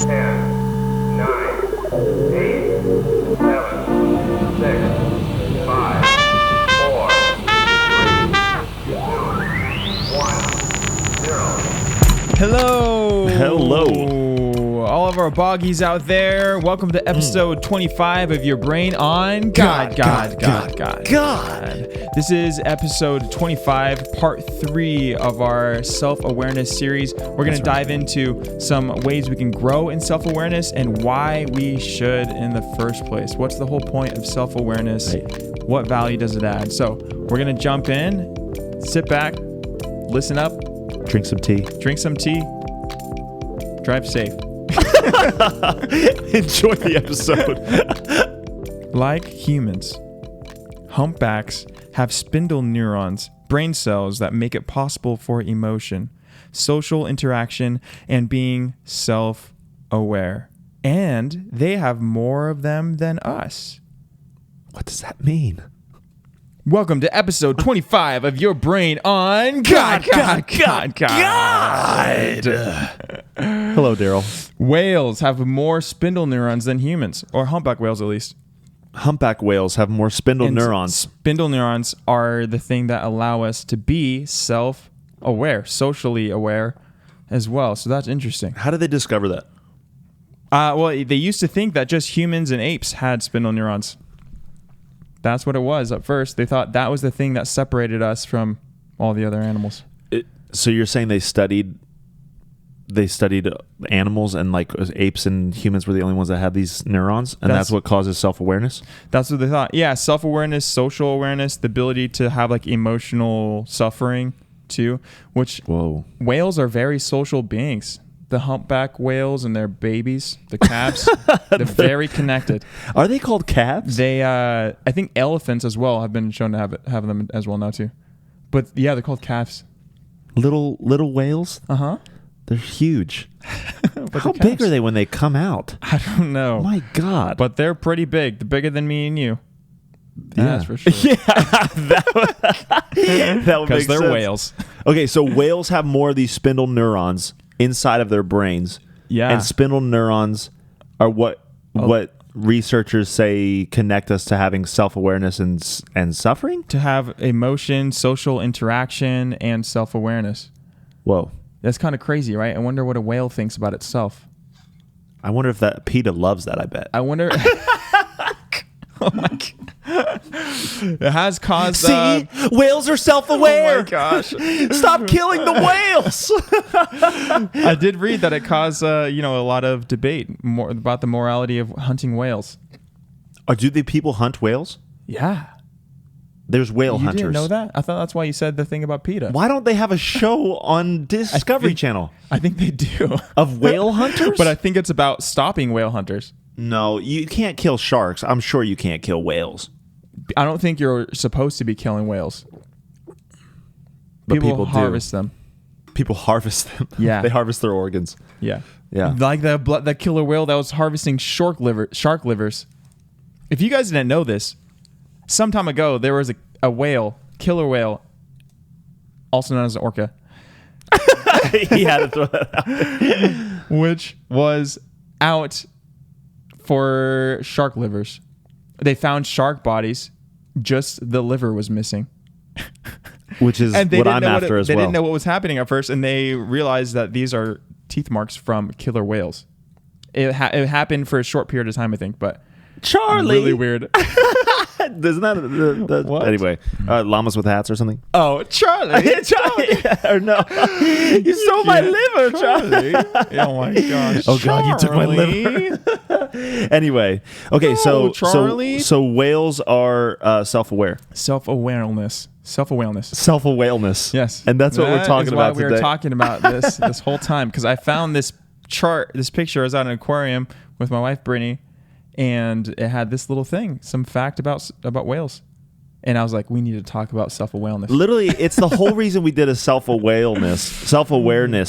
10, 9, 8, 7, 6, 5, 4, 3, 2, 1, 0. Hello. All of our boggies out there, welcome to episode 25 of Your Brain on God. This is episode 25, part 3 of our self-awareness series. We're going to dive into some ways we can grow in self-awareness and why we should in the first place. What's the whole point of self-awareness? Right. What value does it add? So we're going to jump in, sit back, listen up. Drink some tea. Drive safe. Enjoy the episode. Like humans, humpbacks have spindle neurons, brain cells that make it possible for emotion, social interaction, and being self-aware. And they have more of them than us. What does that mean? Welcome to episode 25 of Your Brain on God. Hello, Darryl. Whales have more spindle neurons than humans, or humpback whales at least. Humpback whales have more spindle neurons. Spindle neurons are the thing that allow us to be self-aware, socially aware as well. So that's interesting. How did they discover that? Well, they used to think that just humans and apes had spindle neurons. That's what it was at first. They thought that was the thing that separated us from all the other animals. So you're saying they studied animals and like apes and humans were the only ones that had these neurons, and that's what causes self-awareness? That's what they thought. Yeah, self-awareness, social awareness, the ability to have like emotional suffering too, which whales are very social beings. The humpback whales and their babies, the calves, they're very connected. Are they called calves? They, I think elephants as well have been shown to have them as well now too. But yeah, they're called calves. Little whales? Uh-huh. They're huge. How big are they when they come out? I don't know. My God. But they're pretty big. They're bigger than me and you. Yeah. That's for sure. Yeah. that would make sense. Because they're whales. Okay, so whales have more of these spindle neurons inside of their brains. Yeah. And spindle neurons are what researchers say connect us to having self-awareness and suffering? To have emotion, social interaction, and self-awareness. Whoa. That's kind of crazy, right? I wonder what a whale thinks about itself. I wonder if that PETA loves that, I bet. I wonder... Oh my God. It has caused... See? Whales are self-aware. Oh my gosh. Stop killing the whales. I did read that it caused a lot of debate about the morality of hunting whales. Do the people hunt whales? Yeah. There's whale hunters. You didn't know that? I thought that's why you said the thing about PETA. Why don't they have a show on Discovery Channel? I think they do. Of whale hunters? But I think it's about stopping whale hunters. No, you can't kill sharks. I'm sure you can't kill whales. I don't think you're supposed to be killing whales. But people harvest them. People harvest them. Yeah. They harvest their organs. Yeah. Yeah. Like that killer whale that was harvesting shark livers. If you guys didn't know this, some time ago there was a whale, killer whale, also known as an orca. He had to throw that out there. Which was out for shark livers. They found shark bodies, just the liver was missing. Which is what I'm after as well. They didn't know what was happening at first, and they realized that these are teeth marks from killer whales. It happened for a short period of time, I think, but Charlie! Really weird. Isn't that what? Anyway, llamas with hats or something? Oh, Charlie! Charlie! Or no, you stole my liver, Charlie! Oh my gosh! Oh God, you took my liver. Anyway, okay, no, Charlie. so whales are self-aware. Self-awareness. Self-awareness. Yes, and that's what we're talking about today. We were talking about this whole time because I found this picture. I was at an aquarium with my wife Brittany. And it had this little thing, some fact about whales. And I was like, we need to talk about self-awareness. Literally, it's the whole reason we did a self-awareness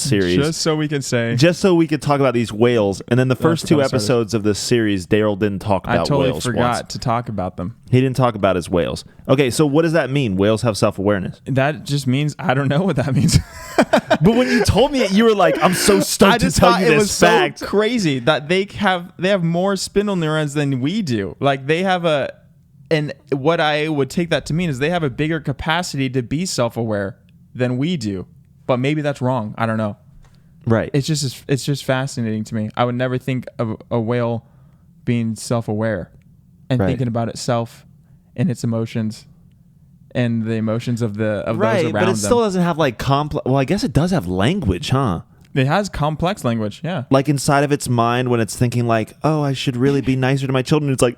series. Just so we can say. Just so we could talk about these whales. And then the first two what I started. episodes of this series, Darryl didn't talk about I totally whales forgot once. to talk about them. He didn't talk about his whales. Okay, so what does that mean? Whales have self-awareness. That just means I don't know what that means. But when you told me it, you were like, I'm so I stoked to just tell thought you it this was fact. so crazy that they have more spindle neurons than we do. Like they have and what I would take that to mean is they have a bigger capacity to be self-aware than we do. But maybe that's wrong. I don't know. Right. It's just fascinating to me. I would never think of a whale being self-aware and Right. thinking about itself and its emotions and the emotions of those around Right, but it them. still doesn't have like complex. Well, I guess it does have language, huh? It has complex language, yeah. Like inside of its mind when it's thinking like, oh, I should really be nicer to my children. It's like,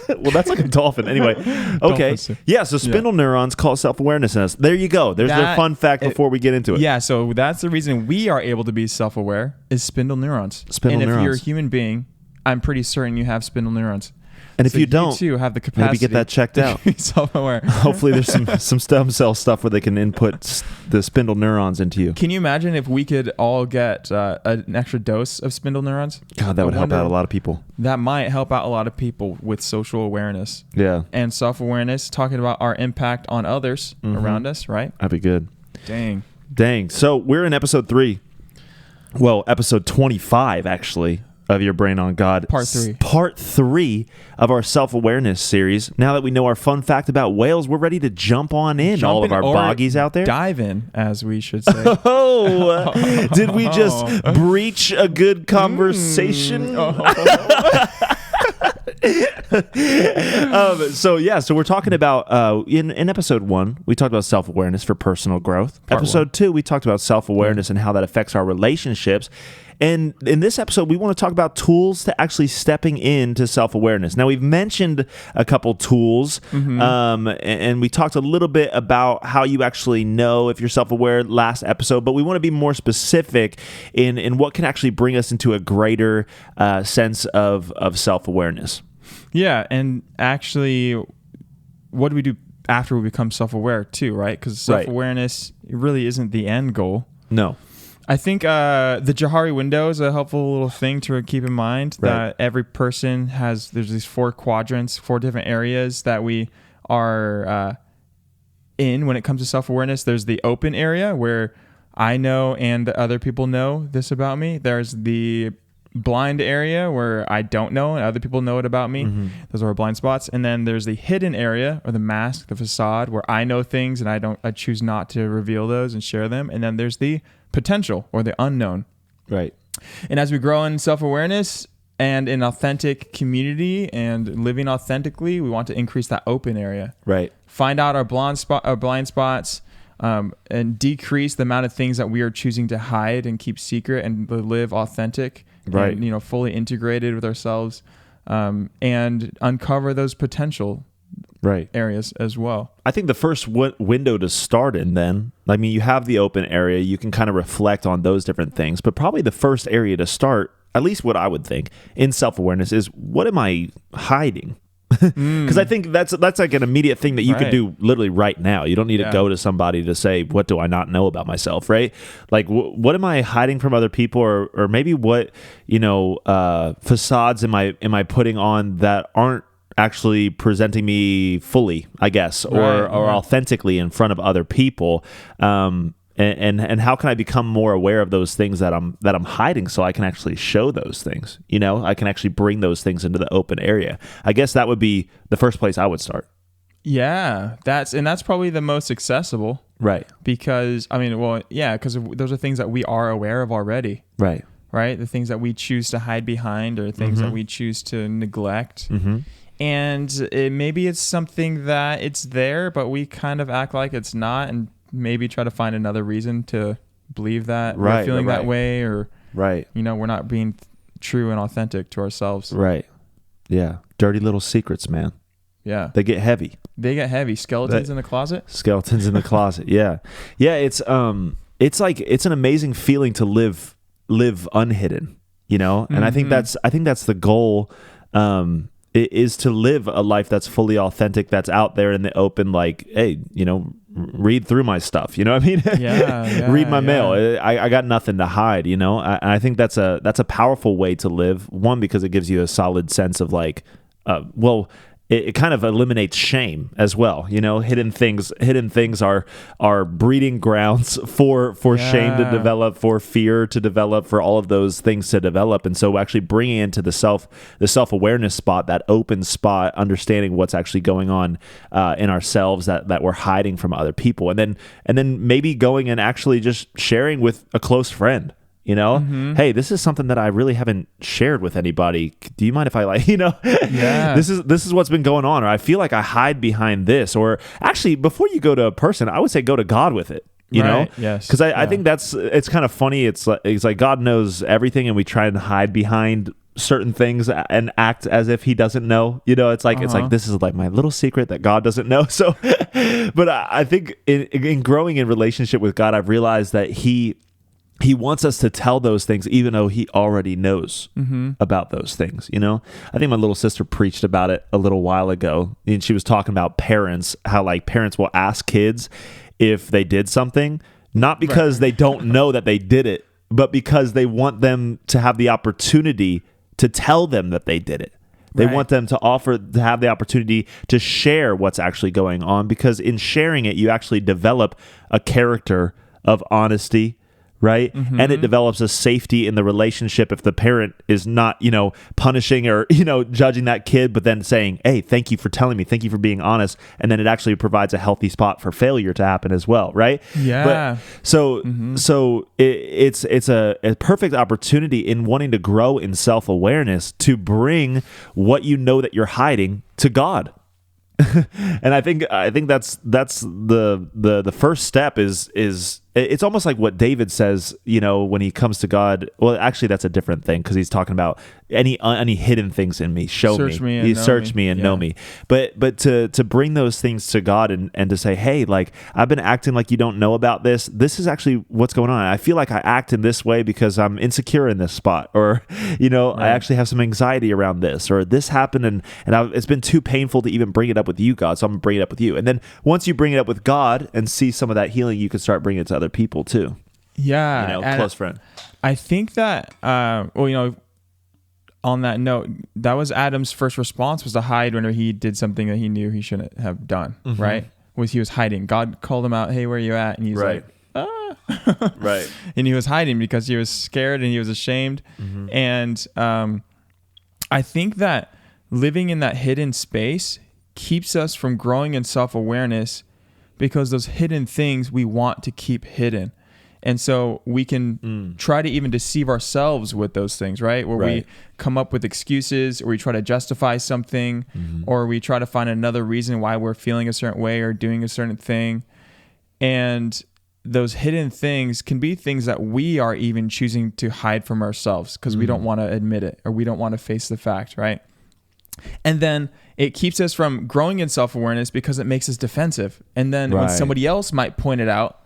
well, that's like a dolphin. Anyway, okay. Dolphins. Yeah, so spindle neurons call self-awareness in us. There you go. There's their That- fun fact before we get into it. Yeah, so that's the reason we are able to be self-aware is spindle neurons. Spindle and if you're a neurons. human being, I'm pretty certain you have spindle neurons. And if So you don't, too have the capacity maybe get that checked to out. be self-aware. Hopefully there's some stem cell stuff where they can input the spindle neurons into you. Can you imagine if we could all get an extra dose of spindle neurons? God, that would I help wonder- out a lot of people. That might help out a lot of people with social awareness Yeah, and self-awareness, talking about our impact on others around us, right? that'd be good. Dang. So we're in episode 3. Well, episode 25, actually, of Your Brain on God. Part 3. Part 3 of our self-awareness series. Now that we know our fun fact about whales, we're ready to jump on in. Jump All of in our or boggies out there. Dive in, as we should say. Oh, did we just breach a good conversation? So we're talking about in episode 1 we talked about self-awareness for personal growth. Part Episode 2 we talked about self-awareness and how that affects our relationships. And in this episode, we want to talk about tools to actually stepping into self-awareness. Now, we've mentioned a couple tools, and we talked a little bit about how you actually know if you're self-aware last episode, but we want to be more specific in what can actually bring us into a greater sense of self-awareness. Yeah, and actually, what do we do after we become self-aware too, right? Because self-awareness really isn't the end goal. No. I think the Johari Window is a helpful little thing to keep in mind that every person there's these 4 quadrants, 4 different areas that we are in when it comes to self-awareness. There's the open area where I know and other people know this about me. There's the blind area where I don't know and other people know it about me. Those are our blind spots. And then there's the hidden area or the mask, the facade, where I know things and I choose not to reveal those and share them. And then there's the potential or the unknown. Right. And as we grow in self-awareness and in authentic community and living authentically, we want to increase that open area. Right. Find out our blind spots, and decrease the amount of things that we are choosing to hide and keep secret and live authentic. Right. And, fully integrated with ourselves, and uncover those potential areas as well. I think the first window to start in then, I mean, you have the open area, you can kind of reflect on those different things, but probably the first area to start, at least what I would think, in self-awareness is, what am I hiding? Because I think that's like an immediate thing that you can do literally right now. You don't need to go to somebody to say, what do I not know about myself, right? Like, what am I hiding from other people, or maybe what, facades am I putting on that aren't actually presenting me fully, I guess, or authentically in front of other people. And how can I become more aware of those things that I'm hiding, so I can actually show those things? I can actually bring those things into the open area. I guess that would be the first place I would start. Yeah, that's probably the most accessible, Right. because because those are things that we are aware of already. Right. Right, the things that we choose to hide behind, or things that we choose to neglect. And maybe it's something that it's there, but we kind of act like it's not, and maybe try to find another reason to believe that we're feeling that way, or we're not being true and authentic to ourselves. Right. Yeah. Dirty little secrets, man. Yeah. They get heavy. Skeletons in the closet. Skeletons in the closet. Yeah. Yeah. It's an amazing feeling to live unhidden, and I think that's the goal. is to live a life that's fully authentic, that's out there in the open, like, hey, read through my stuff, you know what I mean? Read my mail. I got nothing to hide, I think that's a powerful way to live. One, because it gives you a solid sense of like, it kind of eliminates shame as well. Hidden things are breeding grounds for shame to develop, for fear to develop, for all of those things to develop. And so actually bringing into the self-awareness spot, that open spot, understanding what's actually going on in ourselves that we're hiding from other people. And then maybe going and actually just sharing with a close friend. Hey, this is something that I really haven't shared with anybody. Do you mind if I this is what's been going on, or I feel like I hide behind this, or actually before you go to a person, I would say go to God with it. Yes. Because I think it's kind of funny. It's like God knows everything, and we try and hide behind certain things and act as if he doesn't know. It's like this is like my little secret that God doesn't know. So, but I think in growing in relationship with God, I've realized that He wants us to tell those things, even though he already knows about those things. I think my little sister preached about it a little while ago, and she was talking about parents, how like parents will ask kids if they did something, not because they don't know that they did it, but because they want them to have the opportunity to tell them that they did it. They want them to have the opportunity to share what's actually going on, because in sharing it, you actually develop a character of honesty, right? And it develops a safety in the relationship if the parent is not, punishing or, judging that kid, but then saying, hey, thank you for telling me, thank you for being honest. And then it actually provides a healthy spot for failure to happen as well, right? Yeah. But so it's a perfect opportunity in wanting to grow in self-awareness to bring what you know that you're hiding to God. And I think that's the first step is it's almost like what David says, when he comes to God. Well, actually, that's a different thing, because he's talking about any hidden things in me. Search me and know me. But to bring those things to God and to say, hey, like I've been acting like you don't know about this. This is actually what's going on. I feel like I act in this way because I'm insecure in this spot, or I actually have some anxiety around this, or this happened and it's been too painful to even bring it up with you, God. So I'm gonna bring it up with you. And then once you bring it up with God and see some of that healing, you can start bringing it to other people too. Yeah, close friend. I think that on that note, that was Adam's first response, was to hide whenever he did something that he knew he shouldn't have done. Right? He was hiding. God called him out, hey, where are you at? And he's like, right. And he was hiding because he was scared and he was ashamed. And I think that living in that hidden space keeps us from growing in self-awareness, because those hidden things we want to keep hidden. And so we can try to even deceive ourselves with those things, right? Where we come up with excuses, or we try to justify something, or we try to find another reason why we're feeling a certain way or doing a certain thing. And those hidden things can be things that we are even choosing to hide from ourselves because we don't want to admit it, or we don't want to face the fact, right? And then it keeps us from growing in self-awareness because it makes us defensive. And then when somebody else might point it out,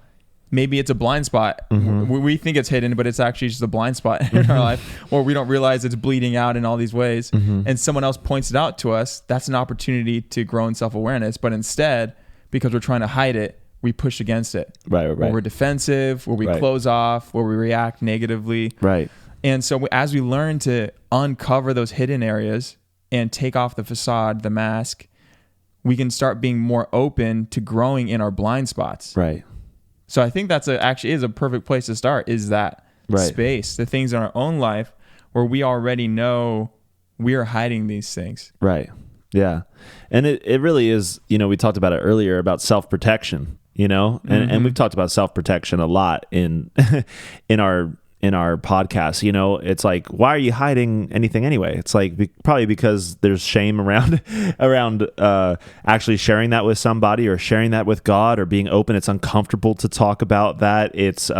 maybe it's a blind spot. We think it's hidden, but it's actually just a blind spot in our life, or we don't realize it's bleeding out in all these ways. And someone else points it out to us. That's an opportunity to grow in self-awareness. But instead, because we're trying to hide it, we push against it. Where we're defensive, where we close off, where we react negatively. And so as we learn to uncover those hidden areas and take off the facade, the mask, we can start being more open to growing in our blind spots. So I think that's actually is a perfect place to start, is that space, the things in our own life where we already know we are hiding these things. Yeah. And it really is, we talked about it earlier about self-protection, and we've talked about self-protection a lot in our podcast. It's like, why are you hiding anything anyway? It's like probably because there's shame around actually sharing that with somebody, or sharing that with God, or being open. It's uncomfortable to talk about that. It's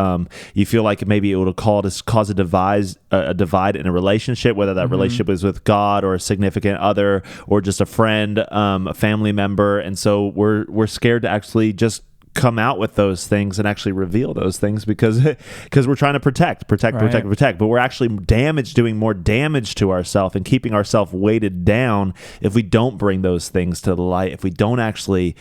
you feel like maybe it will cause a divide in a relationship, whether that relationship is with God or a significant other, or just a friend, a family member. And so we're scared to actually just come out with those things and actually reveal those things because we're trying to protect, but we're actually doing more damage to ourselves and keeping ourselves weighted down if we don't bring those things to the light, if we don't actually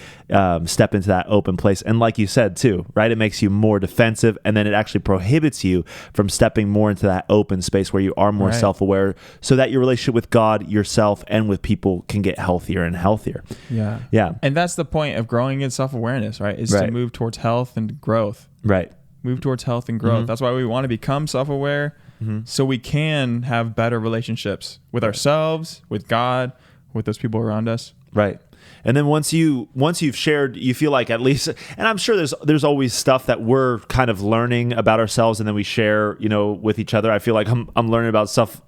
step into that open place. And like you said too, right, it makes you more defensive, and then it actually prohibits you from stepping more into that open space where you are more self-aware, so that your relationship with God, yourself, and with people can get healthier and healthier. Yeah. And that's the point of growing in self-awareness, right? Is to move towards health and growth. Right. Move towards health and growth. That's why we want to become self-aware, so we can have better relationships with ourselves, with God, with those people around us. Right. And then once you've shared, you feel like at least, and I'm sure there's always stuff that we're kind of learning about ourselves, and then we share, with each other. I feel like I'm learning about stuff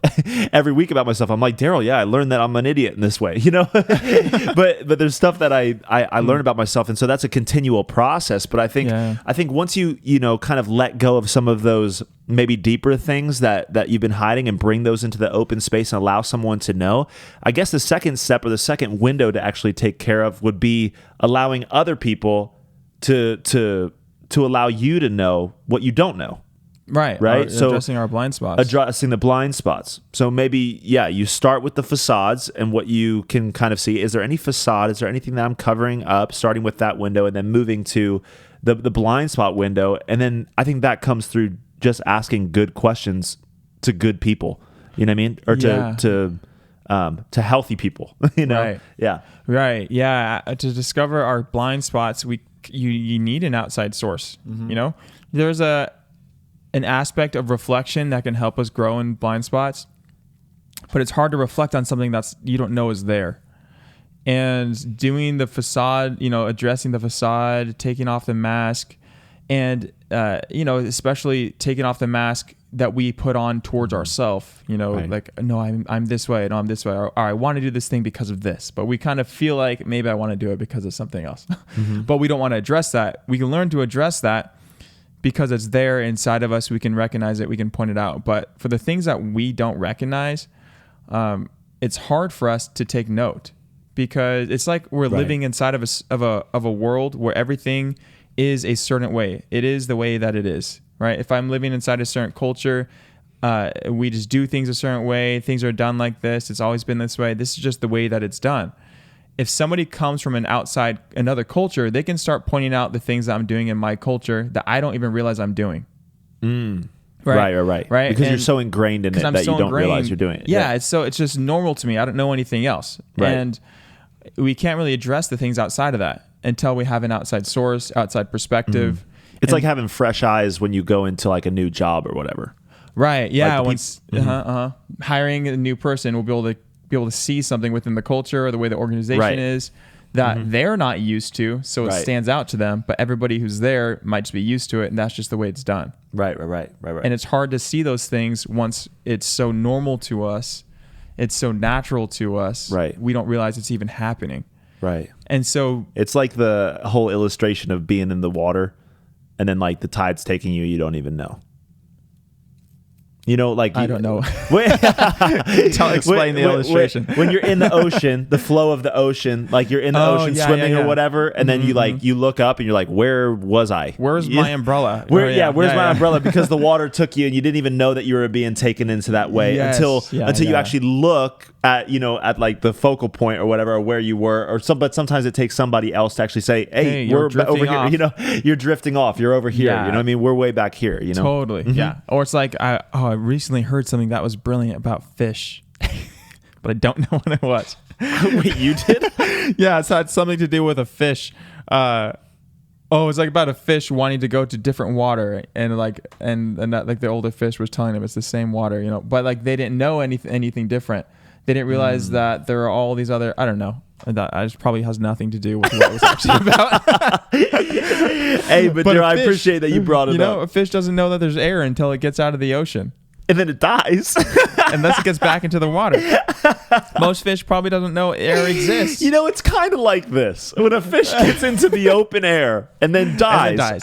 every week about myself. I'm like, Darryl, yeah, I learned that I'm an idiot in this way, but there's stuff that I learn about myself, and so that's a continual process. But I think once you kind of let go of some of those maybe deeper things that you've been hiding and bring those into the open space and allow someone to know, I guess the second step or the second window to actually take care of would be allowing other people to allow you to know what you don't know. Right. So addressing our blind spots. Addressing the blind spots. So maybe, you start with the facades and what you can kind of see. Is there any facade? Is there anything that I'm covering up, starting with that window and then moving to the blind spot window? And then I think that comes through just asking good questions to good people, you know what I mean? Or to healthy people, Right. Yeah. Right. Yeah. To discover our blind spots, you need an outside source. There's an aspect of reflection that can help us grow in blind spots, but it's hard to reflect on something that's you don't know is there. And doing the facade, addressing the facade, taking off the mask, and especially taking off the mask that we put on towards ourselves, like, no, I'm this way, no, I'm this way, or I want to do this thing because of this, but we kind of feel like maybe I want to do it because of something else. But we don't want to address that. We can learn to address that because it's there inside of us. We can recognize it, we can point it out. But for the things that we don't recognize, it's hard for us to take note, because it's like we're living inside of a world where everything is a certain way. It is the way that it is, right? If I'm living inside a certain culture, we just do things a certain way. Things are done like this. It's always been this way. This is just the way that it's done. If somebody comes from another culture, they can start pointing out the things that I'm doing in my culture that I don't even realize I'm doing. Right. Because you're so ingrained in it that you don't realize you're doing it. Yeah. It's just normal to me. I don't know anything else. Right. And we can't really address the things outside of that until we have an outside source, outside perspective. It's like having fresh eyes when you go into like a new job or whatever. Right. Yeah. Hiring a new person will be able to see something within the culture or the way the organization is that they're not used to. So it stands out to them, but everybody who's there might just be used to it. And that's just the way it's done. Right. And it's hard to see those things once it's so normal to us. It's so natural to us. Right. We don't realize it's even happening. Right. And so it's like the whole illustration of being in the water and then like the tide's taking you don't even know. I don't know. Explain the illustration. When you're in the ocean, the flow of the ocean, like you're in the ocean swimming or whatever, and then you look up and you're like, where was I? Where's my umbrella? Where's my umbrella? Because the water took you and you didn't even know that you were being taken into that way until you actually look at like the focal point or whatever, or where you were, but sometimes it takes somebody else to actually say, hey we're over here. Off. You're drifting off. You're over here. You know what I mean? We're way back here. Totally. Yeah. Or it's like I recently heard something that was brilliant about fish, but I don't know what it was. Wait, you did? Yeah, it had something to do with a fish. It was like about a fish wanting to go to different water, and that, like the older fish was telling him it's the same water, but like they didn't know anything different. They didn't realize that there are all these other, I don't know. That just probably has nothing to do with what it was actually about. Hey, but I appreciate that you brought it up. A fish doesn't know that there's air until it gets out of the ocean. And then it dies. Unless it gets back into the water. Most fish probably doesn't know air exists. It's kind of like this. When a fish gets into the open air and then dies.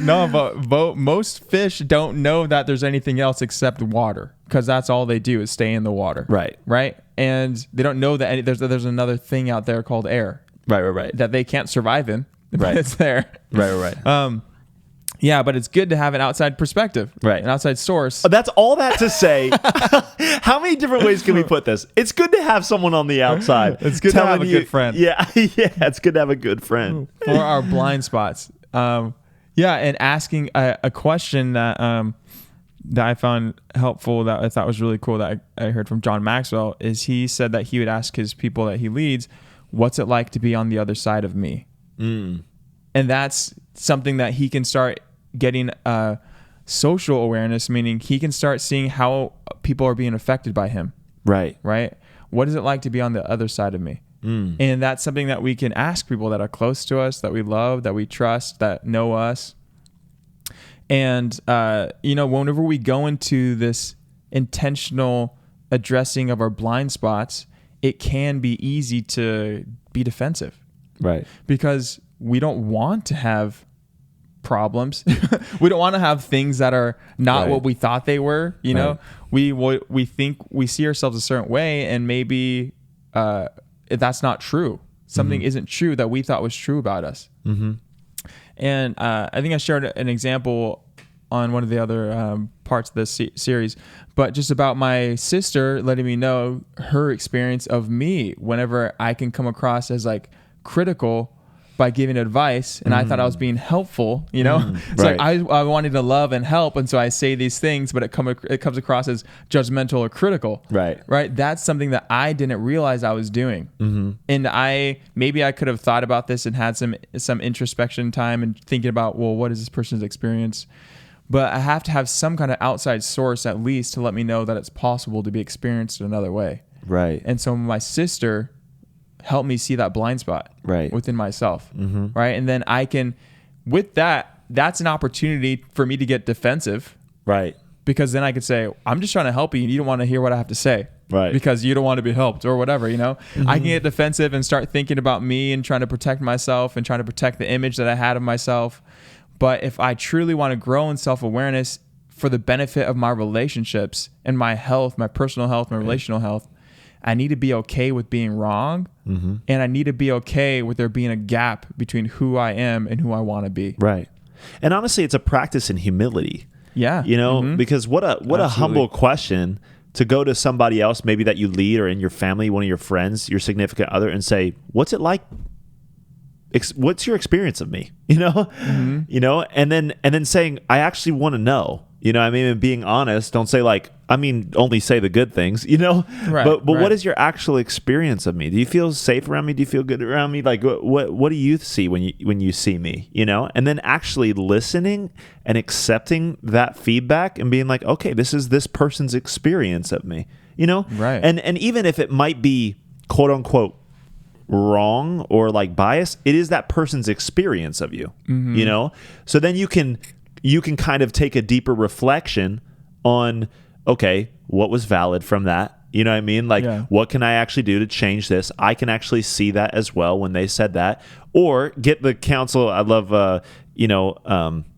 No, but most fish don't know that there's anything else except water, because that's all they do is stay in the water. Right. And they don't know that there's another thing out there called air. Right. that they can't survive in. Right. It's there. Right. Yeah, but it's good to have an outside perspective, Right. an outside source. That's all that to say. How many different ways can we put this? It's good to have someone on the outside. It's good to have telling a good friend. Yeah, it's good to have a good friend. For our blind spots. And asking a question that I found helpful, that I thought was really cool, that I heard from John Maxwell, is he said that he would ask his people that he leads, what's it like to be on the other side of me? And that's something that he can start getting social awareness, meaning he can start seeing how people are being affected by him. Right. What is it like to be on the other side of me? And that's something that we can ask people that are close to us, that we love, that we trust, that know us. And, whenever we go into this intentional addressing of our blind spots, it can be easy to be defensive. Right. Because we don't want to have problems. We don't want to have things that are not what we thought they were. We think we see ourselves a certain way, and maybe that's not true. Something isn't true that we thought was true about us. And I think I shared an example on one of the other parts of this series, but just about my sister letting me know her experience of me whenever I can come across as like critical by giving advice, and I thought I was being helpful, It's like I wanted to love and help, and so I say these things, but it comes across as judgmental or critical. Right. That's something that I didn't realize I was doing, and I could have thought about this and had some introspection time and thinking about, well, what is this person's experience? But I have to have some kind of outside source at least to let me know that it's possible to be experienced another way. Right. And so my sister help me see that blind spot within myself. Right. And then I can, with that's an opportunity for me to get defensive. Right. Because then I could say, I'm just trying to help you, and you don't want to hear what I have to say. Right. Because you don't want to be helped or whatever, I can get defensive and start thinking about me and trying to protect myself and trying to protect the image that I had of myself. But if I truly want to grow in self-awareness for the benefit of my relationships and my health, my personal health, my relational health, I need to be okay with being wrong, and I need to be okay with there being a gap between who I am and who I want to be. Right. And honestly, it's a practice in humility. Yeah. Because what a humble question to go to somebody else, maybe that you lead or in your family, one of your friends, your significant other, and say, what's it like? What's your experience of me? And then saying, I actually want to know. And being honest, don't say only say the good things, Right, but what is your actual experience of me? Do you feel safe around me? Do you feel good around me? Like what do you see when you see me, And then actually listening and accepting that feedback and being like, okay, this is this person's experience of me, Right. And even if it might be quote unquote wrong or like bias, it is that person's experience of you, So then you can kind of take a deeper reflection on, okay, what was valid from that? You know what I mean? What can I actually do to change this? I can actually see that as well when they said that, or get the counsel. I love, the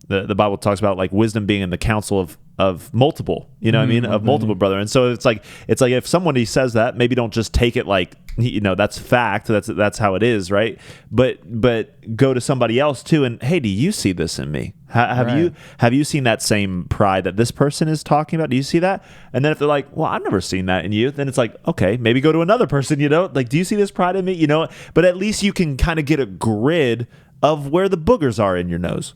Bible talks about like wisdom being in the counsel of multiple, of multiple brother. And so it's like if somebody says that, maybe don't just take it like, that's fact. That's how it is. Right. But go to somebody else too. And hey, do you see this in me? Have you seen that same pride that this person is talking about? Do you see that? And then if they're like, well, I've never seen that in you, then it's like, okay, maybe go to another person, like, do you see this pride in me? But at least you can kind of get a grid of where the boogers are in your nose.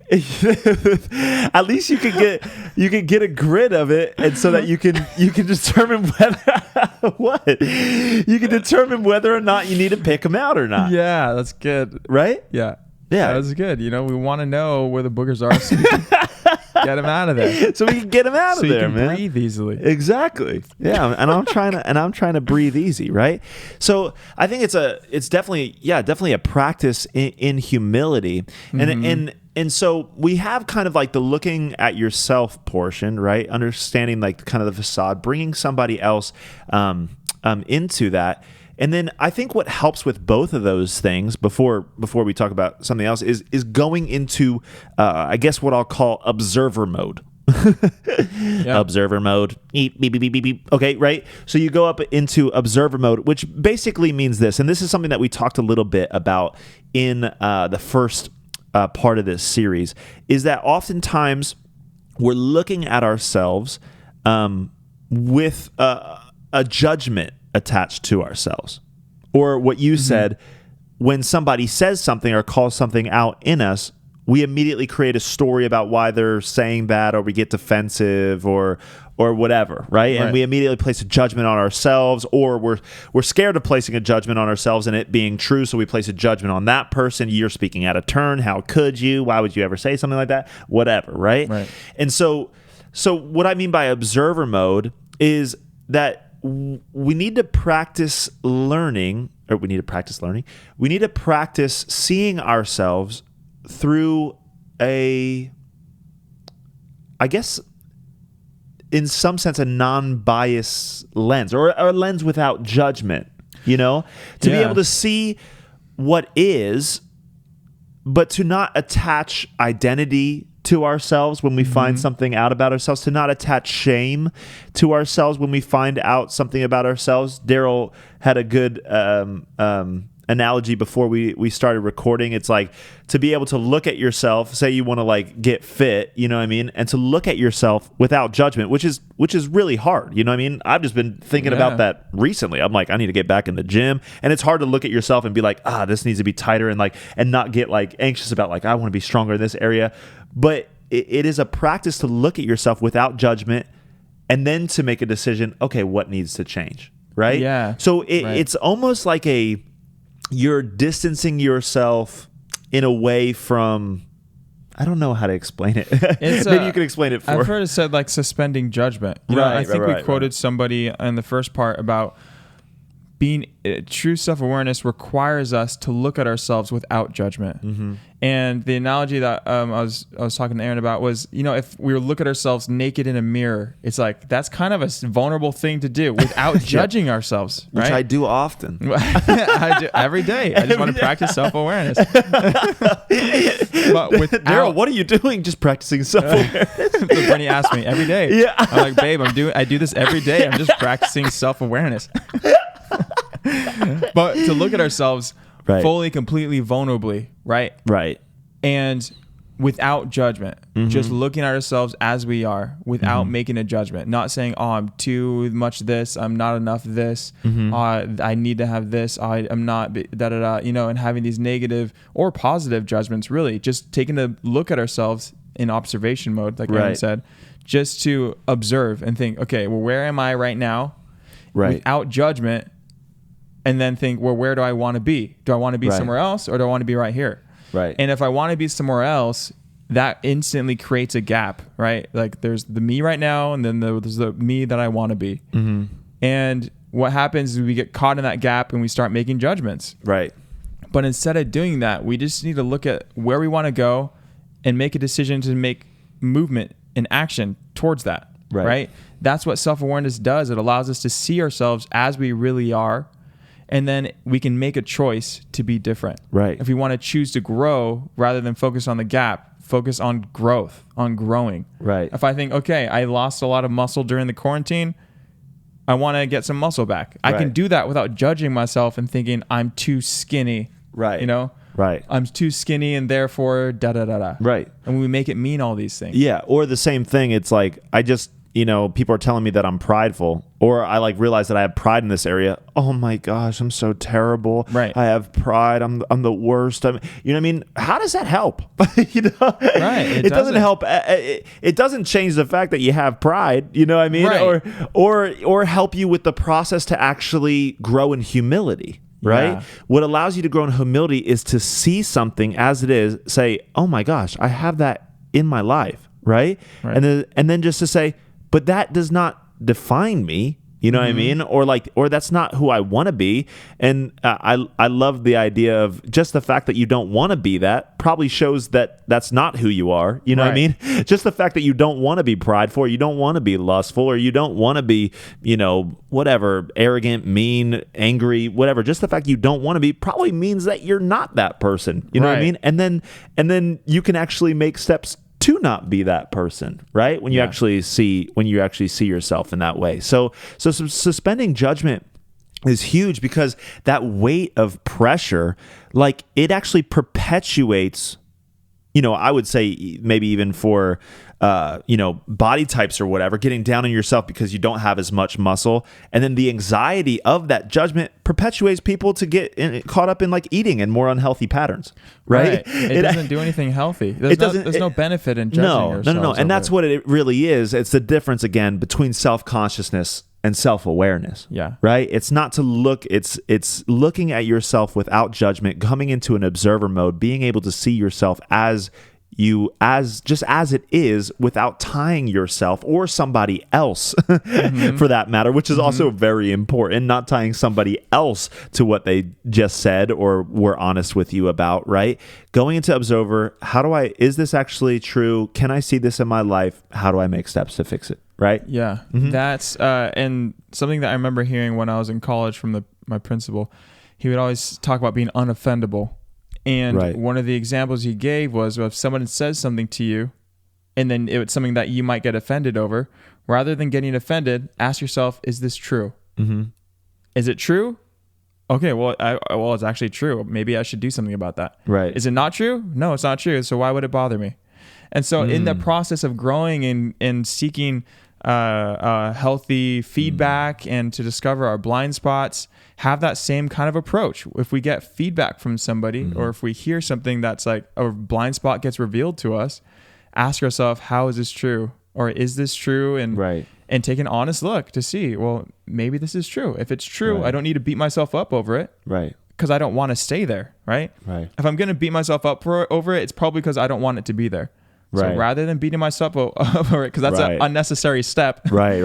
At least you can get a grid of it, and so that you can determine whether or not you need to pick them out or not. Yeah, that's good. Right? Yeah, that's good. We want to know where the boogers are, so we can get them out of there. So we can get them out of there, so you can man. Breathe easily. Exactly. Yeah, and I'm trying to breathe easy, right? So I think it's definitely a practice in humility, and so we have kind of like the looking at yourself portion, right? Understanding like kind of the facade, bringing somebody else into that. And then I think what helps with both of those things before we talk about something else is going into, I guess what I'll call observer mode. Observer mode. Beep, beep, beep, beep, beep, beep. Okay, right? So you go up into observer mode, which basically means this, and this is something that we talked a little bit about in the first part of this series, is that oftentimes we're looking at ourselves with a judgment attached to ourselves. Or what you said, when somebody says something or calls something out in us, we immediately create a story about why they're saying that, or we get defensive or whatever, right? And we immediately place a judgment on ourselves, or we're scared of placing a judgment on ourselves and it being true, so we place a judgment on that person. You're speaking out of turn. How could you? Why would you ever say something like that? Whatever, right? And so what I mean by observer mode is that we need to practice learning, we need to practice seeing ourselves through I guess, in some sense, a non-biased lens, or a lens without judgment, to be able to see what is, but to not attach identity to ourselves when we find something out about ourselves, to not attach shame to ourselves when we find out something about ourselves. Darryl had a good analogy before we started recording. It's like to be able to look at yourself, say you want to like get fit, you know what I mean? And to look at yourself without judgment, which is really hard. You know what I mean? I've just been thinking about that recently. I'm like, I need to get back in the gym. And it's hard to look at yourself and be like, this needs to be tighter, and not get like anxious about like, I want to be stronger in this area. But it is a practice to look at yourself without judgment, and then to make a decision, okay, what needs to change, right? Yeah. So it's almost like you're distancing yourself in a way from, I don't know how to explain it. Maybe you can explain it for. I've heard it said like suspending judgment. I think we quoted somebody in the first part about being true self-awareness requires us to look at ourselves without judgment. And the analogy that I was talking to Aaron about was, if we look at ourselves naked in a mirror, it's like that's kind of a vulnerable thing to do without judging ourselves, right? Which I do often. I do every day. I just want to practice self-awareness. But Darryl, what are you doing? Just practicing self-awareness. So Brittany asked me every day. Yeah. I'm like, babe, I do this every day. I'm just practicing self-awareness. But to look at ourselves fully, completely, vulnerably, right? Right. And without judgment, just looking at ourselves as we are without making a judgment, not saying, I'm too much this, I'm not enough this, I need to have this, I'm not, and having these negative or positive judgments, really just taking a look at ourselves in observation mode, like Aaron said, just to observe and think, okay, well, where am I right now? Without judgment. And then think, well, where do I want to be? Do I want to be somewhere else, or do I want to be right here? And if I want to be somewhere else, that instantly creates a gap, right? Like there's the me right now, and then there's the me that I want to be. And what happens is we get caught in that gap and we start making judgments. But instead of doing that, we just need to look at where we want to go and make a decision to make movement and action towards that. Right? That's what self-awareness does. It allows us to see ourselves as we really are. And then we can make a choice to be different. If we want to choose to grow rather than focus on the gap, focus on growth, on growing. If I think, okay, I lost a lot of muscle during the quarantine, I want to get some muscle back. I can do that without judging myself and thinking I'm too skinny. I'm too skinny and therefore da-da-da-da. And we make it mean all these things. Yeah. Or the same thing. It's like, I just, people are telling me that I'm prideful, or I like realize that I have pride in this area. Oh my gosh, I'm so terrible. I have pride. I'm the worst. You know what I mean? How does that help? It doesn't help. It doesn't change the fact that you have pride. You know what I mean? Or help you with the process to actually grow in humility. What allows you to grow in humility is to see something as it is, say, oh my gosh, I have that in my life. And then just to say, but that does not define me, you know what I mean? Or that's not who I want to be. And I love the idea of just the fact that you don't want to be that probably shows that that's not who you are. You know what I mean? Just the fact that you don't want to be prideful, you don't want to be lustful, or you don't want to be, whatever, arrogant, mean, angry, whatever. Just the fact you don't want to be probably means that you're not that person. You know what I mean? And then you can actually make steps to not be that person, right? When you actually see yourself in that way. So suspending judgment is huge, because that weight of pressure, like, it actually perpetuates, I would say maybe even for, body types or whatever, getting down on yourself because you don't have as much muscle. And then the anxiety of that judgment perpetuates people to get caught up in like eating and more unhealthy patterns, right? It doesn't do anything healthy. There's no benefit in judging yourself. No. And that's what it really is. It's the difference, again, between self-consciousness and self-awareness. Yeah. Right? It's not to look, it's looking at yourself without judgment, coming into an observer mode, being able to see yourself as just as it is, without tying yourself or somebody else for that matter, which is also very important, not tying somebody else to what they just said or were honest with you about, right? Going into observer, is this actually true? Can I see this in my life? How do I make steps to fix it? Right? Yeah. That's and something that I remember hearing when I was in college from my principal. He would always talk about being unoffendable. And one of the examples he gave was, if someone says something to you and then it's something that you might get offended over, rather than getting offended, ask yourself, is this true? Is it true? Okay, well, it's actually true. Maybe I should do something about that. Right. Is it not true? No, it's not true. So why would it bother me? And so in the process of growing and seeking healthy feedback and to discover our blind spots, have that same kind of approach. If we get feedback from somebody or if we hear something that's like a blind spot gets revealed to us, ask ourselves, how is this true? Or is this true? And take an honest look to see, well, maybe this is true. If it's true, I don't need to beat myself up over it. Right. Because I don't want to stay there, right? Right. If I'm going to beat myself up over it, it's probably because I don't want it to be there. Right. So rather than beating myself over it, because that's an unnecessary step. Right.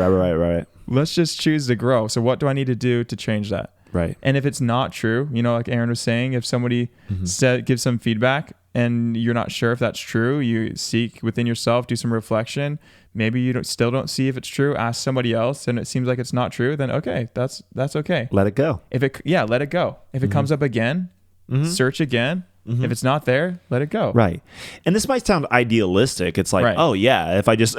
Let's just choose to grow. So what do I need to do to change that? Right. And if it's not true, like Aaron was saying, if somebody gives some feedback and you're not sure if that's true, you seek within yourself, do some reflection. Maybe you still don't see if it's true. Ask somebody else, and it seems like it's not true. Then okay, that's okay. Let it go. Let it go. If it comes up again, search again. If it's not there, let it go. Right. And this might sound idealistic. It's like, oh yeah, if I just,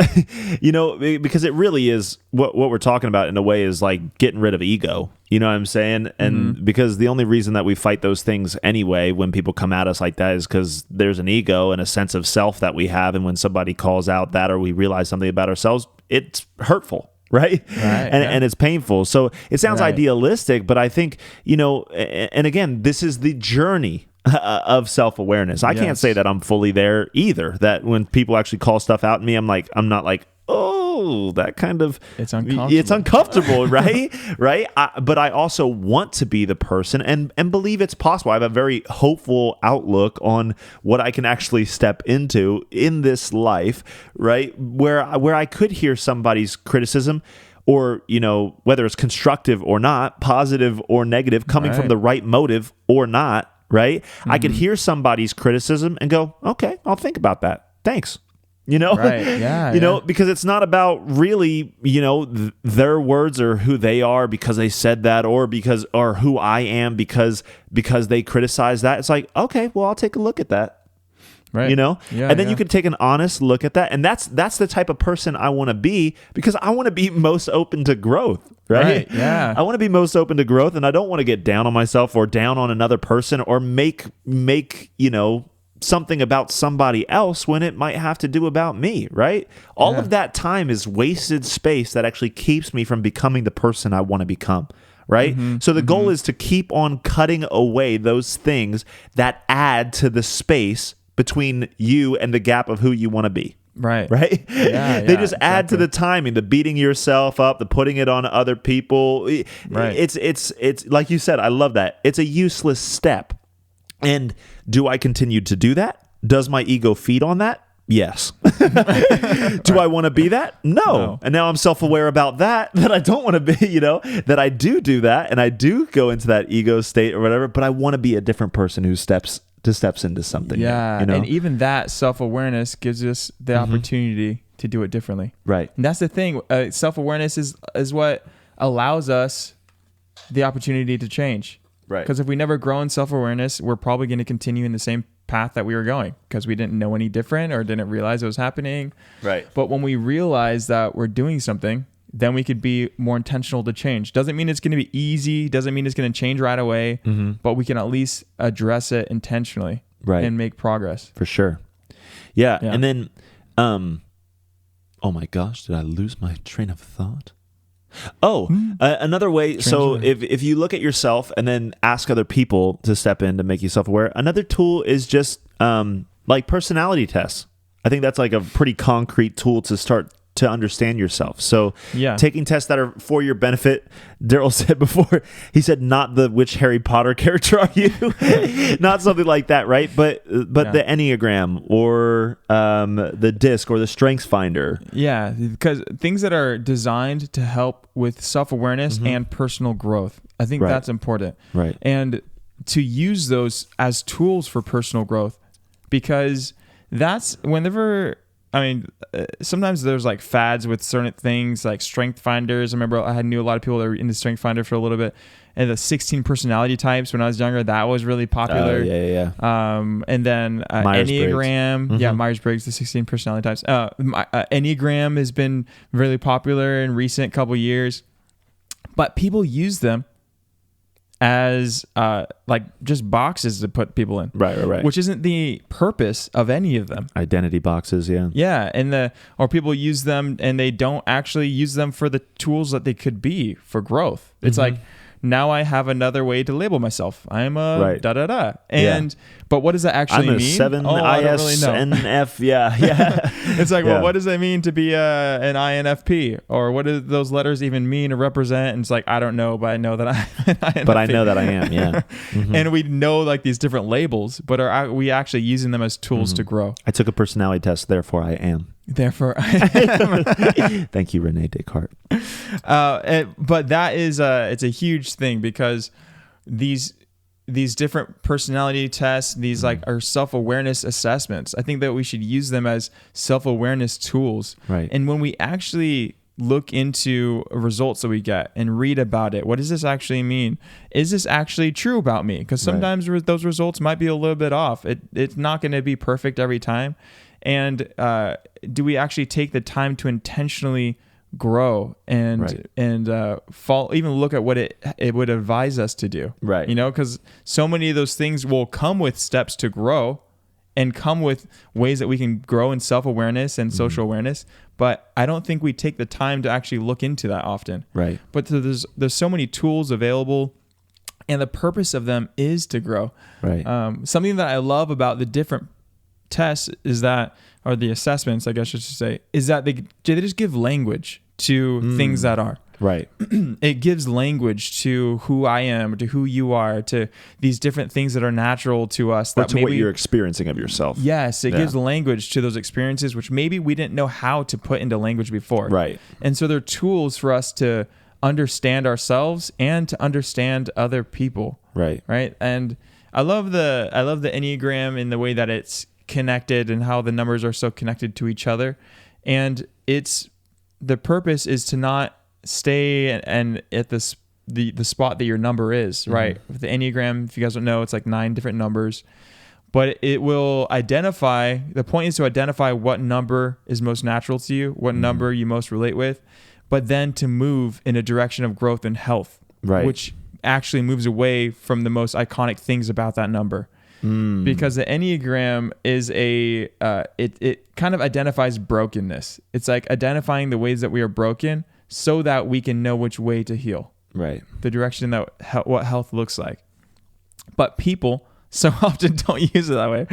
because it really is what we're talking about in a way is like getting rid of ego. You know what I'm saying? And because the only reason that we fight those things anyway, when people come at us like that, is because there's an ego and a sense of self that we have. And when somebody calls out that, or we realize something about ourselves, it's hurtful. Right. And it's painful. So it sounds idealistic, but I think, and again, this is the journey of self-awareness. I can't say that I'm fully there either. That when people actually call stuff out at me, I'm not like, oh, that kind of, it's uncomfortable. It's uncomfortable, right? Right. But I also want to be the person and believe it's possible. I have a very hopeful outlook on what I can actually step into in this life, right? Where I could hear somebody's criticism, or, whether it's constructive or not, positive or negative, coming from the right motive or not, right? I could hear somebody's criticism and go, okay, I'll think about that. Thanks. Because it's not about really, their words or who they are because they said that, or who I am because they criticize that. It's like, okay, well, I'll take a look at that. Right. And then you can take an honest look at that. And that's the type of person I want to be, because I want to be most open to growth. Right. Yeah. I want to be most open to growth, and I don't want to get down on myself or down on another person or make, something about somebody else when it might have to do about me. Right. All of that time is wasted space that actually keeps me from becoming the person I want to become. Right. So the goal is to keep on cutting away those things that add to the space between you and the gap of who you want to be. Right. They just add to the timing, the beating yourself up, the putting it on other people. Right. It's like you said, I love that. It's a useless step. And do I continue to do that? Does my ego feed on that? Yes. Do I want to be that? No. And now I'm self-aware about that I don't want to be, that I do that, and I do go into that ego state or whatever, but I want to be a different person who steps into something. Yeah. And even that self-awareness gives us the opportunity to do it differently. Right. And that's the thing. Self-awareness is what allows us the opportunity to change. Right. Because if we never grow in self-awareness, we're probably going to continue in the same path that we were going because we didn't know any different or didn't realize it was happening. Right. But when we realize that we're doing something, then we could be more intentional to change. Doesn't mean it's going to be easy. Doesn't mean it's going to change right away. But we can at least address it intentionally and make progress. For sure. Yeah. And then, oh my gosh, did I lose my train of thought? Another way. So if you look at yourself and then ask other people to step in to make you self-aware, another tool is just like personality tests. I think that's like a pretty concrete tool to start to understand yourself. So taking tests that are for your benefit. Darryl said before, he said, not the which Harry Potter character are you? Not something like that, right? But the Enneagram or the DISC or the Strengths Finder. Yeah, because things that are designed to help with self-awareness and personal growth. I think that's important. Right. And to use those as tools for personal growth, because that's whenever... I mean, sometimes there's like fads with certain things like strength finders. I remember I knew a lot of people that were into strength finder for a little bit. And the 16 personality types when I was younger, that was really popular. And then Enneagram. Yeah, Myers-Briggs, the 16 personality types. Enneagram has been really popular in recent couple years. But people use them as like just boxes to put people in, right, which isn't the purpose of any of them. Identity boxes, or people use them and they don't actually use them for the tools that they could be for growth. It's like, now I have another way to label myself. I'm a da-da-da. And, but what does that actually mean? I'm a 7 ISNF. Yeah. It's like, well, what does that mean to be an INFP? Or what do those letters even mean or represent? And it's like, I don't know, but I know that I'm an INFP. But I know that I am, yeah. And we know like these different labels, but are we actually using them as tools to grow? I took a personality test, therefore I am. Thank you, Rene Descartes. But that is it's a huge thing because these different personality tests, these like are self-awareness assessments. I think that we should use them as self-awareness tools. Right. And when we actually look into results that we get and read about it, what does this actually mean? Is this actually true about me? Because sometimes those results might be a little bit off. It's not going to be perfect every time. And do we actually take the time to intentionally grow and even look at what it would advise us to do? Right. You know, because so many of those things will come with steps to grow and come with ways that we can grow in self-awareness and social awareness. But I don't think we take the time to actually look into that often. Right. But there's so many tools available, and the purpose of them is to grow. Right. Something that I love about the different tests is that, or the assessments, I guess I should say, is that they just give language to things that are. Right. It gives language to who I am, to who you are, to these different things that are natural to us. Or to what you're experiencing of yourself. Yes, it gives language to those experiences, which maybe we didn't know how to put into language before. Right. And so they're tools for us to understand ourselves and to understand other people. Right. Right. And I love the Enneagram in the way that it's connected and how the numbers are so connected to each other. And the purpose is to not stay and at the spot that your number is, right? With the Enneagram, if you guys don't know, it's like 9 different numbers, but it will identify, the point is to identify what number is most natural to you, what number you most relate with, but then to move in a direction of growth and health, which actually moves away from the most iconic things about that number. Because the Enneagram is it kind of identifies brokenness. It's like identifying the ways that we are broken so that we can know which way to heal. Right. The direction that what health looks like. But people so often don't use it that way.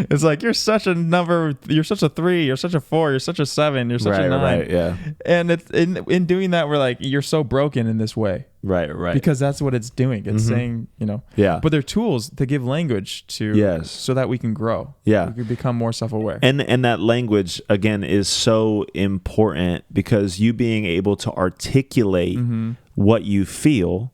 It's like, you're such a number, you're such a 3, you're such a 4, you're such a 7, you're such a 9. Right, yeah. And it's in doing that, we're like, you're so broken in this way. Right. Because that's what it's doing. It's saying, Yeah. But they're tools to give language to, so that we can grow. Yeah. We can become more self-aware. And that language, again, is so important because you being able to articulate what you feel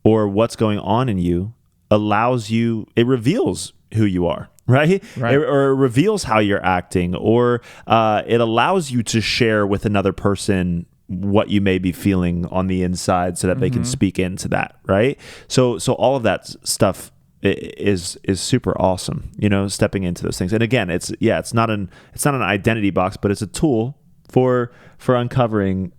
or what's going on in you allows you, it reveals who you are, right? Or it reveals how you're acting, or it allows you to share with another person what you may be feeling on the inside so that they can speak into that, right? So all of that stuff is super awesome, stepping into those things. And again, it's not an identity box, but it's a tool for uncovering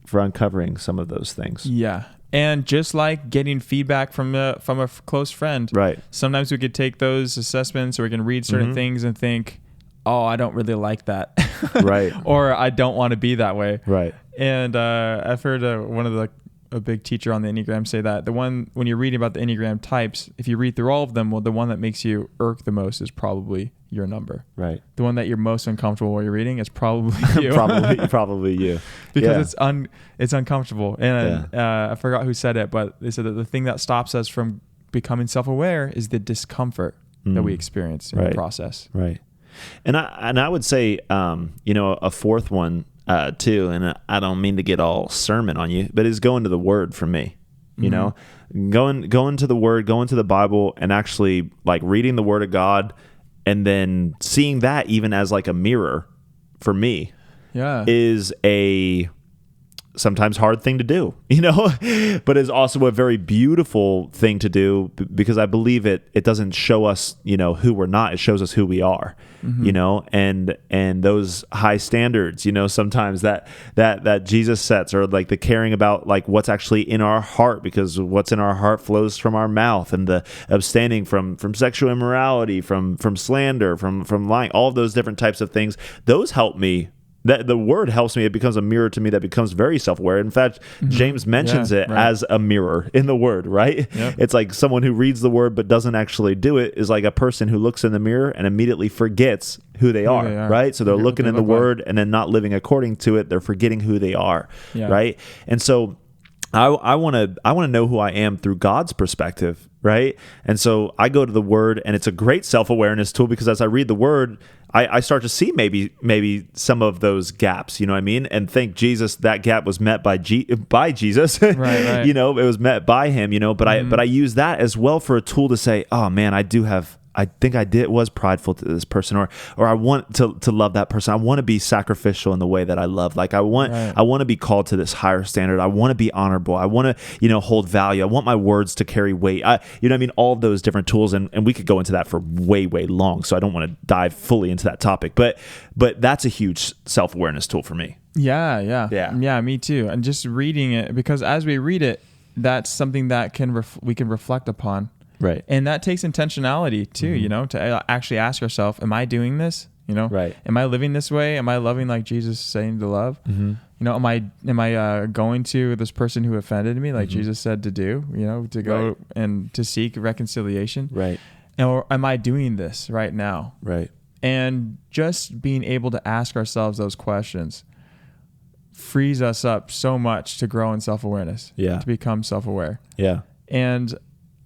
some of those things. Yeah. And just like getting feedback from a close friend, Right. Sometimes we could take those assessments, or we can read certain things and think, oh, I don't really like that. Right. Or I don't want to be that way. Right. And I've heard one of a big teacher on the Enneagram say that when you're reading about the Enneagram types, if you read through all of them, well, the one that makes you irk the most is probably your number. Right. The one that you're most uncomfortable while you're reading is probably you. probably you. Because it's uncomfortable. And I forgot who said it, but they said that the thing that stops us from becoming self-aware is the discomfort that we experience in the process. Right. And I would say, a fourth one too, and I don't mean to get all sermon on you, but is going to the Word for me. Going to the Word, going to the Bible, and actually like reading the Word of God, and then seeing that even as like a mirror for me, is a sometimes hard thing to do, but is also a very beautiful thing to do, because I believe it doesn't show us, who we're not. It shows us who we are, and those high standards, sometimes that Jesus sets, or like the caring about like what's actually in our heart, because what's in our heart flows from our mouth, and the abstaining from sexual immorality, from slander, from lying, all of those different types of things, those help me. That the Word helps me. It becomes a mirror to me that becomes very self-aware. In fact, James mentions it as a mirror in the Word, right? Yep. It's like someone who reads the Word but doesn't actually do it is like a person who looks in the mirror and immediately forgets who they are, right? So they're looking in the Word and then not living according to it. They're forgetting who they are, right? And so I want to know who I am through God's perspective, right? And so I go to the Word, and it's a great self-awareness tool, because as I read the Word, I start to see maybe some of those gaps, and think that gap was met by Jesus, right. It was met by Him, but I use that as well for a tool to say, oh man, I think was prideful to this person, or I want to love that person. I want to be sacrificial in the way that I love. Like I want to be called to this higher standard. I want to be honorable. I want to, hold value. I want my words to carry weight. All of those different tools, and we could go into that for way, way long. So I don't want to dive fully into that topic, but that's a huge self-awareness tool for me. Yeah, me too. And just reading it, because as we read it, that's something that we can reflect upon. Right. And that takes intentionality too, to actually ask yourself, am I doing this? Right. Am I living this way? Am I loving like Jesus is saying to love? Am I going to this person who offended me like Jesus said to do, to go and to seek reconciliation? Right. Or am I doing this right now? Right. And just being able to ask ourselves those questions frees us up so much to grow in self-awareness. Yeah. To become self-aware. Yeah. And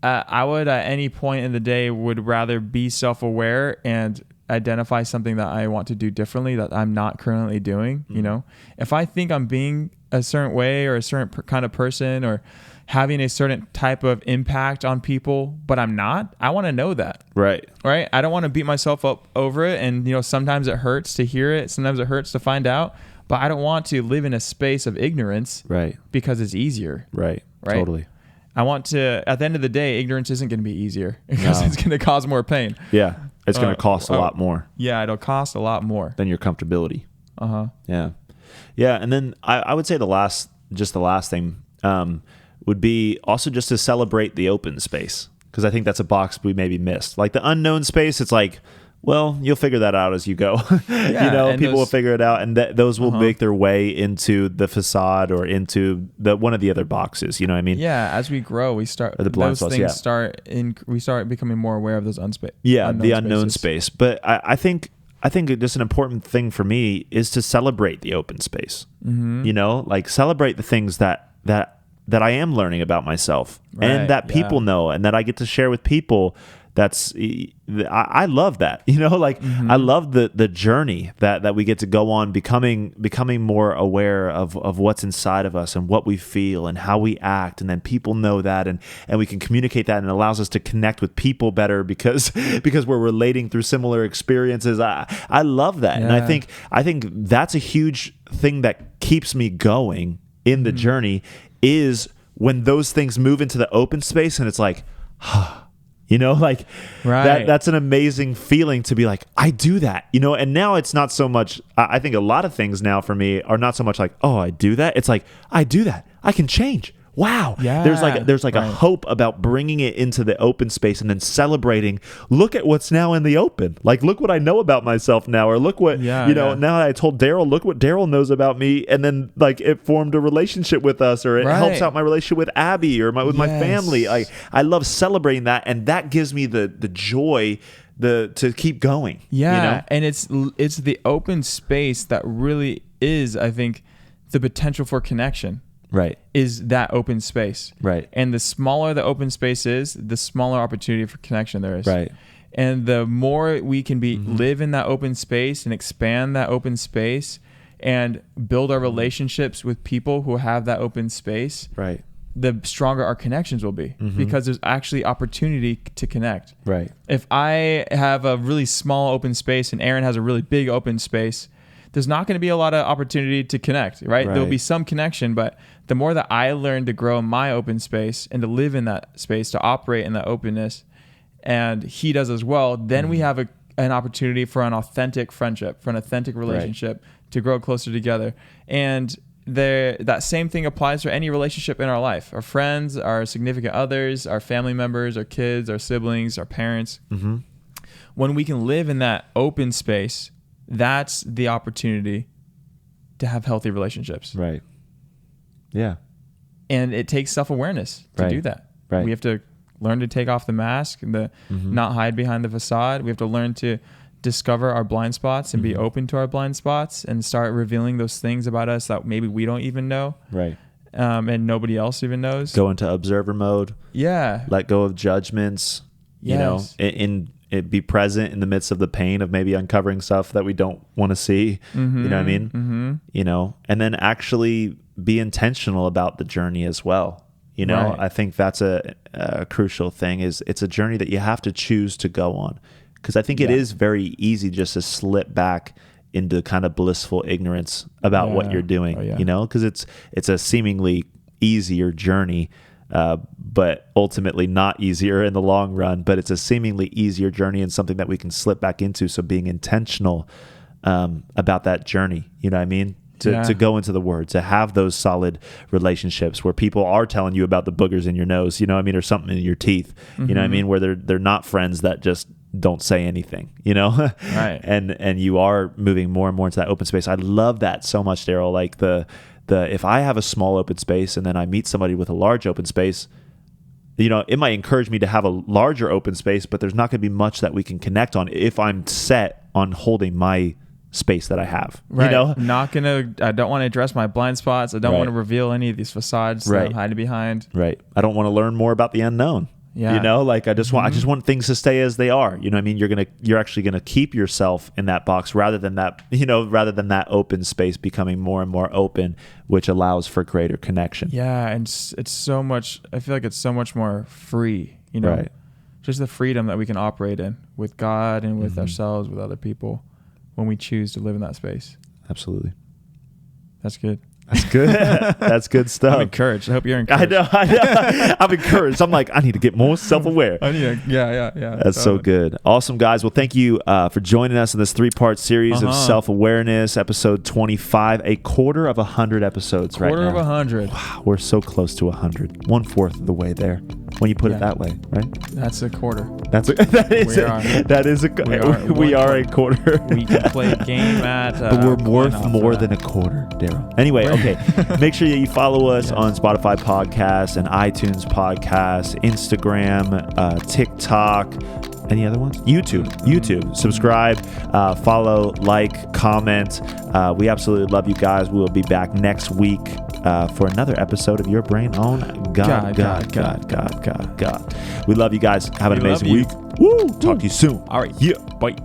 I would at any point in the day would rather be self-aware and identify something that I want to do differently that I'm not currently doing. If I think I'm being a certain way or a certain kind of person or having a certain type of impact on people, but I'm not, I want to know that. Right. I don't want to beat myself up over it. And, sometimes it hurts to hear it. Sometimes it hurts to find out, but I don't want to live in a space of ignorance. Right. Because it's easier. Right. Totally. I want to, at the end of the day, ignorance isn't going to be easier because it's going to cause more pain. Yeah. It's going to cost a lot more. Yeah. It'll cost a lot more than your comfortability. Yeah. Yeah. And then I would say the last thing would be also just to celebrate the open space. Because I think that's a box we maybe missed. Like the unknown space, it's like, well, you'll figure that out as you go. People will figure it out, and those will make their way into the facade or into one of the other boxes. You know what I mean? Yeah. As we grow, we start we start becoming more aware of those the unknown space. But I think just an important thing for me is to celebrate the open space. Like celebrate the things that I am learning about myself, and that people know, and that I get to share with people. I love that, I love the journey that we get to go on, becoming more aware of what's inside of us and what we feel and how we act. And then people know that, and we can communicate that, and it allows us to connect with people better because we're relating through similar experiences. I love that. Yeah. And I think that's a huge thing that keeps me going in the journey is when those things move into the open space and it's like, Like Right. that's an amazing feeling to be like, I do that, and now it's not so much, I think a lot of things now for me are not so much like, oh, I do that. It's like, I do that. I can change. Wow. Yeah. There's like a hope about bringing it into the open space and then celebrating, look at what's now in the open. Like, look what I know about myself now, or look what, now that I told Darryl, look what Darryl knows about me. And then like it formed a relationship with us, or it helps out my relationship with Abby or with my family. I love celebrating that. And that gives me the joy to keep going. Yeah. And it's the open space that really is, I think, the potential for connection. Right. Is that open space. Right. And the smaller the open space is, the smaller opportunity for connection there is. Right. And the more we can live in that open space and expand that open space and build our relationships with people who have that open space, right, the stronger our connections will be, because there's actually opportunity to connect. Right. If I have a really small open space and Aaron has a really big open space, there's not going to be a lot of opportunity to connect, right? There'll be some connection, but the more that I learn to grow in my open space and to live in that space, to operate in that openness, and he does as well, then we have an opportunity for an authentic friendship, for an authentic relationship, to grow closer together. And that same thing applies for any relationship in our life. Our friends, our significant others, our family members, our kids, our siblings, our parents. When we can live in that open space, that's the opportunity to have healthy relationships. Right. Yeah. And it takes self-awareness to do that. Right. We have to learn to take off the mask, not hide behind the facade. We have to learn to discover our blind spots and be open to our blind spots and start revealing those things about us that maybe we don't even know. Right. And nobody else even knows. Go into observer mode. Yeah. Let go of judgments. Yes. It be present in the midst of the pain of maybe uncovering stuff that we don't want to see. You know what I mean? And then actually be intentional about the journey as well. I think that's a crucial thing. Is it's a journey that you have to choose to go on, because I think it is very easy just to slip back into kind of blissful ignorance about what you're doing. Because it's a seemingly easier journey. But ultimately not easier in the long run, but it's a seemingly easier journey and something that we can slip back into. So being intentional about that journey, you know what I mean? To go into the Word, to have those solid relationships where people are telling you about the boogers in your nose, you know what I mean, or something in your teeth, you know what I mean, where they're not friends that just don't say anything, Right. And you are moving more and more into that open space. I love that so much, Darryl. Like if I have a small open space and then I meet somebody with a large open space, it might encourage me to have a larger open space, but there's not going to be much that we can connect on if I'm set on holding my space that I have. Right. I don't want to address my blind spots. I don't want to reveal any of these facades that I'm hiding behind. Right. I don't want to learn more about the unknown. Yeah. I just want things to stay as they are. You know what I mean? You're actually going to keep yourself in that box rather than that open space becoming more and more open, which allows for greater connection. Yeah. And it's so much, I feel like it's so much more free, Right. Just the freedom that we can operate in with God and with ourselves, with other people, when we choose to live in that space. Absolutely. That's good. That's good. That's good stuff. I'm encouraged. I hope you're encouraged. I know. I'm encouraged. I'm like, I need to get more self-aware. Yeah. That's so good. Awesome, guys. Well, thank you for joining us in this 3-part series of self-awareness, episode 25, a quarter of 100 episodes right now. Quarter of 100. Wow, we're so close to 100. 1/4 of the way there. When you put it that way, right? That's a quarter. We are a quarter. We can play a game at. But we're worth more than a quarter, Darryl. Anyway, okay. Make sure that you follow us on Spotify Podcasts and iTunes Podcasts, Instagram, TikTok. Any other ones? YouTube. Subscribe, follow, like, comment. We absolutely love you guys. We will be back next week for another episode of Your Brain on God. We love you guys. Have an amazing week. Woo! Talk to you soon. All right. Yeah. Bye.